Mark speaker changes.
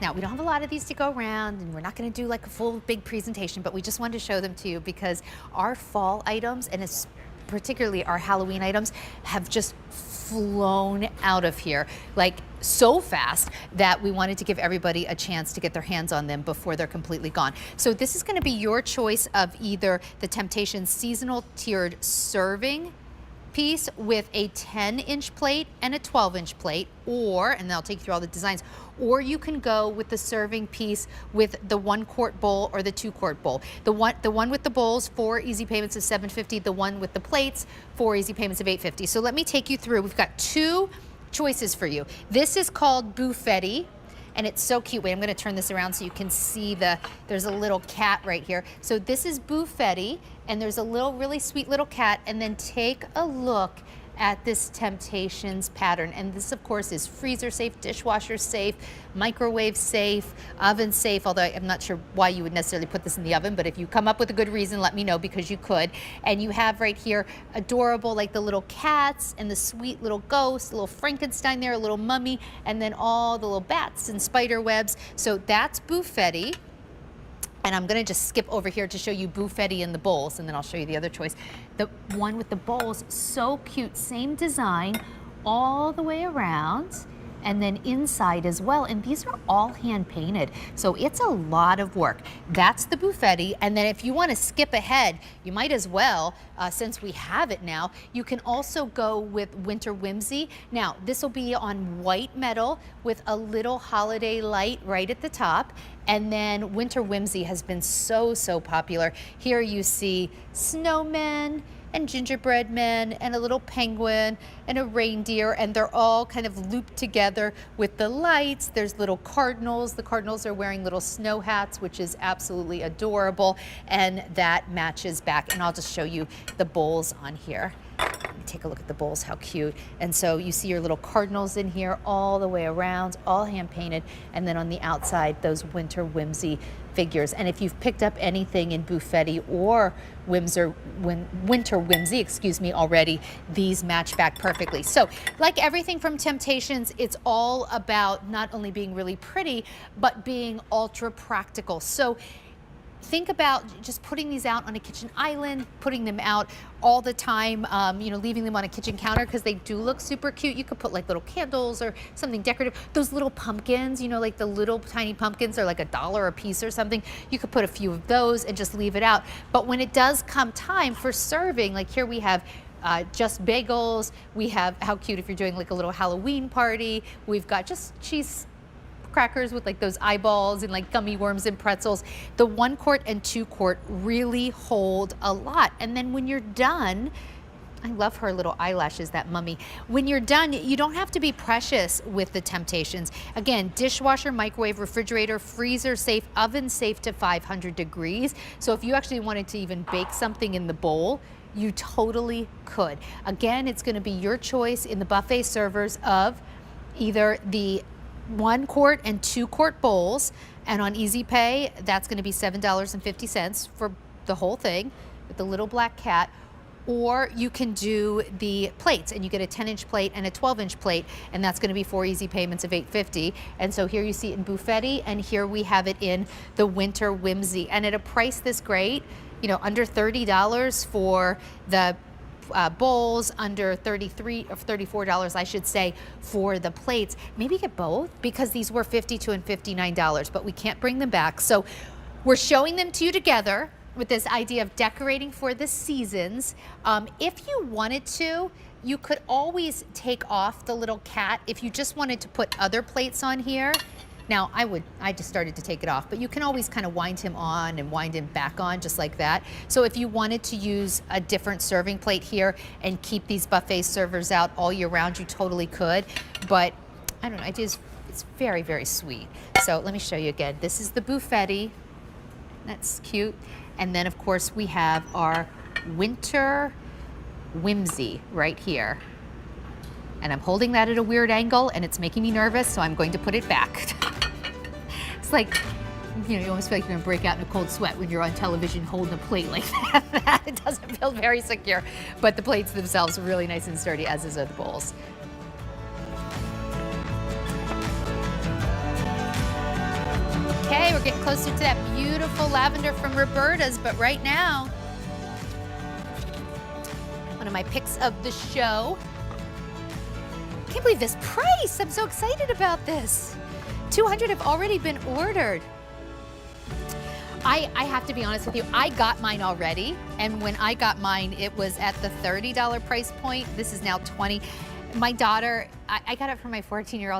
Speaker 1: Now, we don't have a lot of these to go around, and we're not going to do like a full big presentation, but we just wanted to show them to you because our fall items, and it's particularly our Halloween items, have just flown out of here like so fast that we wanted to give everybody a chance to get their hands on them before they're completely gone. So this is going to be your choice of either the Temp-tations seasonal tiered serving piece with a 10-inch plate and a 12-inch plate, or, and I'll take you through all the designs, or you can go with the serving piece with the 1-quart bowl or the 2-quart bowl. The one with the bowls, 4 easy payments of $7.50. The one with the plates, 4 easy payments of $8.50. So let me take you through. We've got 2 choices for you. This is called Buffetti, and it's so cute. Wait, I'm gonna turn this around so you can see there's a little cat right here. So this is Buffetti, and there's a really sweet little cat, and then take a look at this Temp-tations pattern. And this, of course, is freezer safe, dishwasher safe, microwave safe, oven safe, although I'm not sure why you would necessarily put this in the oven, but if you come up with a good reason, let me know, because you could. And you have right here adorable, like the little cats and the sweet little ghosts, a little Frankenstein there, a little mummy, and then all the little bats and spider webs. So that's Buffetti. And I'm gonna just skip over here to show you Buffetti in the bowls, and then I'll show you the other choice. The one with the bowls, so cute, same design all the way around, and then inside as well. And these are all hand painted, so it's a lot of work. That's the Buffetti. And then if you want to skip ahead, you might as well, since we have it now, you can also go with Winter Whimsy. Now, this will be on white metal with a little holiday light right at the top. And then Winter Whimsy has been so popular. Here you see snowmen and gingerbread men and a little penguin and a reindeer, and they're all kind of looped together with the lights. There's little cardinals. The cardinals are wearing little snow hats, which is absolutely adorable, and that matches back. And I'll just show you the bowls on here. Take a look at the bowls, how cute. And so you see your little cardinals in here all the way around, all hand painted, and then on the outside, those Winter Whimsy figures. And if you've picked up anything in Buffetti or Winter Whimsy, excuse me, already, these match back perfectly. So like everything from Temp-tations, it's all about not only being really pretty, but being ultra practical. So think about just putting these out on a kitchen island, putting them out all the time, you know, leaving them on a kitchen counter because they do look super cute. You could put like little candles or something decorative. Those little pumpkins, you know, like the little tiny pumpkins are like $1 a piece or something. You could put a few of those and just leave it out. But when it does come time for serving, like here we have just bagels. We have, how cute if you're doing like a little Halloween party. We've got just cheese crackers with like those eyeballs and like gummy worms and pretzels. The 1-quart and 2-quart really hold a lot. And then when you're done, I love her little eyelashes, that mummy. When you're done, you don't have to be precious with the Temp-tations. Again, dishwasher, microwave, refrigerator, freezer safe, oven safe to 500 degrees. So if you actually wanted to even bake something in the bowl, you totally could. Again, it's gonna be your choice in the buffet servers of either the 1-quart and 2-quart bowls, and on Easy Pay, that's going to be $7.50 for the whole thing with the little black cat. Or you can do the plates, and you get a 10-inch plate and a 12-inch plate, and that's going to be 4 easy payments of $8.50. And so here you see it in Buffetti, and here we have it in the Winter Whimsy. And at a price this great, you know, under $30 for the bowls, under $33 or $34, I should say, for the plates. Maybe get both, because these were $52 and $59, but we can't bring them back. So we're showing them to you together with this idea of decorating for the seasons. If you wanted to, you could always take off the little cat if you just wanted to put other plates on here. Now, I just started to take it off, but you can always kind of wind him on and wind him back on just like that. So if you wanted to use a different serving plate here and keep these buffet servers out all year round, you totally could. But I don't know, it's very sweet. So let me show you again. This is the Buffetti. That's cute. And then of course we have our Winter Whimsy right here. And I'm holding that at a weird angle and it's making me nervous, so I'm going to put it back. It's like, you know, you almost feel like you're gonna break out in a cold sweat when you're on television holding a plate like that. It doesn't feel very secure, but the plates themselves are really nice and sturdy, as is the bowls. we're getting closer to that beautiful lavender from Roberta's, but right now, one of my picks of the show. Can't believe this price. I'm so excited about this. 200 have already been ordered. I have to be honest with you, I got mine already, and when I got mine, it was at the $30 price point. This is now $20. My daughter, I got it for my 14-year-old.